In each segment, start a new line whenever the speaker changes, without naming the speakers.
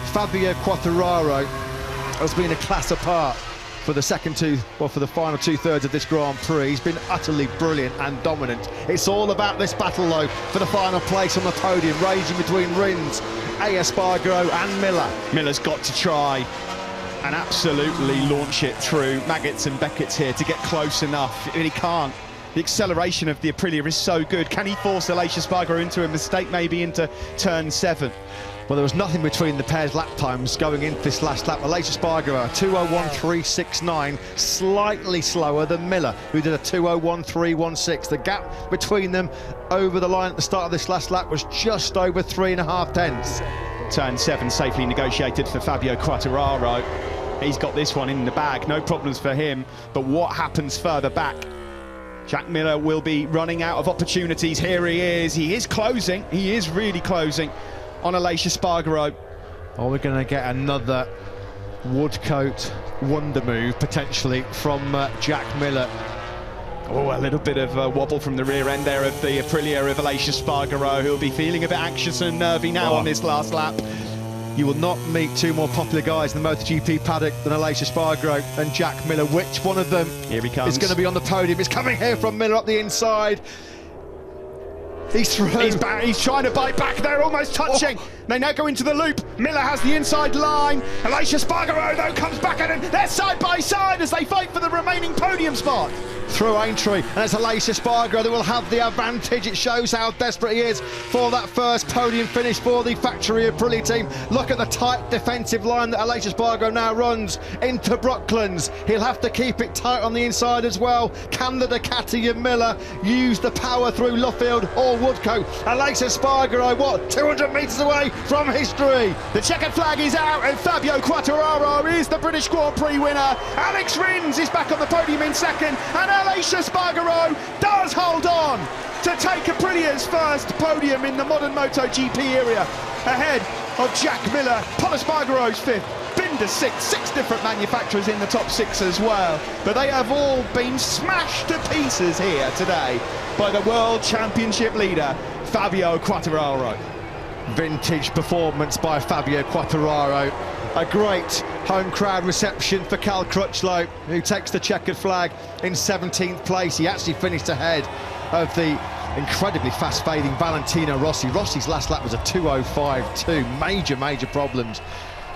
Fabio Quartararo has been a class apart for the for the final two-thirds of this Grand Prix. He's been utterly brilliant and dominant. It's all about this battle, though, for the final place on the podium, raging between Rins, Espargaro and Miller.
Miller's got to try and absolutely launch it through Maggots and Beckett's here to get close enough, and he can't. The acceleration of the Aprilia is so good. Can he force Aleix Espargaro into a mistake, maybe into turn 7?
Well, there was nothing between the pair's lap times going into this last lap. Aleix Espargaro, 2:01.369, slightly slower than Miller, who did a 2:01.316. The gap between them over the line at the start of this last lap was just over 3.5 tenths.
Turn 7 safely negotiated for Fabio Quartararo. He's got this one in the bag, no problems for him. But what happens further back? Jack Miller will be running out of opportunities. Here he is closing, he is really closing on Aleix Espargaro.
Oh, we're going to get another Woodcote wonder move, potentially, from Jack Miller.
Oh, a little bit of a wobble from the rear end there of the Aprilia of Aleix Espargaro, who'll be feeling a bit anxious and nervy now on this last lap.
You will not meet two more popular guys in the MotoGP paddock than Aleix Espargaro and Jack Miller. Which one of them
here he comes.
is going to be on the podium? It's coming here from Miller up the inside. He's through.
He's trying to bite back. They're almost touching. Oh. They now go into the loop. Miller has the inside line. Aleix Espargaro, though, comes back at him. They're side by side as they fight for the remaining podium spot.
Through Aintree, and it's Aleix Espargaro that will have the advantage. It shows how desperate he is for that first podium finish for the factory Aprilia team. Look at the tight defensive line that Aleix Espargaro now runs into Brooklands. He'll have to keep it tight on the inside as well. Can the Ducati and Miller use the power through Luffield or Woodcote? Aleix Espargaro, what, 200 metres away from history?
The checkered flag is out, and Fabio Quartararo is the British Grand Prix winner. Alex Rins is back on the podium in second, and Aleix Espargaro does hold on to take Aprilia's first podium in the modern MotoGP area, ahead of Jack Miller. Paul Espargaro's 5th, Binder 6th, 6 different manufacturers in the top 6 as well. But they have all been smashed to pieces here today by the World Championship leader, Fabio Quartararo.
Vintage performance by Fabio Quartararo. A great home crowd reception for Cal Crutchlow, who takes the checkered flag in 17th place. He actually finished ahead of the incredibly fast-fading Valentino Rossi. Rossi's last lap was a 2:05.2. Major problems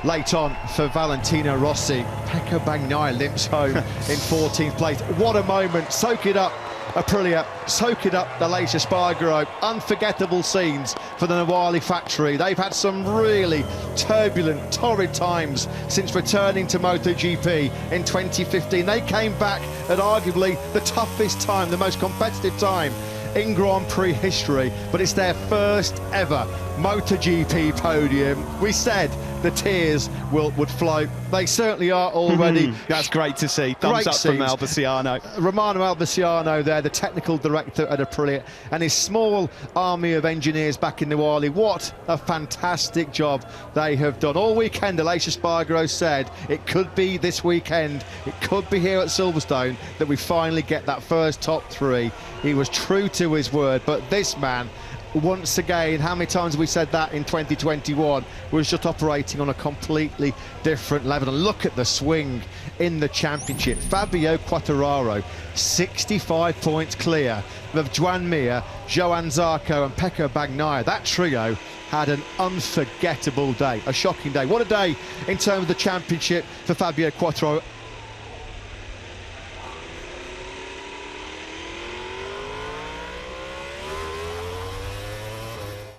late on for Valentino Rossi. Pecco Bagnaia limps home in 14th place. What a moment. Soak it up, Aprilia. Soak it up, Aleix Espargaro. Unforgettable scenes for the Nawali factory. They've had some really turbulent, torrid times since returning to MotoGP in 2015. They came back at arguably the toughest time, the most competitive time in Grand Prix history, but it's their first ever MotoGP podium. We said the tears would flow. They certainly are already.
That's great to see. Thumbs up from Albiciano.
Romano Albiciano there, the technical director at Aprilia, and his small army of engineers back in Nawali. What a fantastic job they have done. All weekend, Aleix Espargaro said it could be this weekend, it could be here at Silverstone, that we finally get that first top 3. He was true to his word, but this man, once again, how many times have we said that in 2021, was just operating on a completely different level. And look at the swing in the championship. Fabio Quartararo, 65 points clear of Joan Mir, Johann Zarco and Pecco Bagnaia. That trio had an unforgettable day, a shocking day. What a day in terms of the championship for Fabio Quartararo.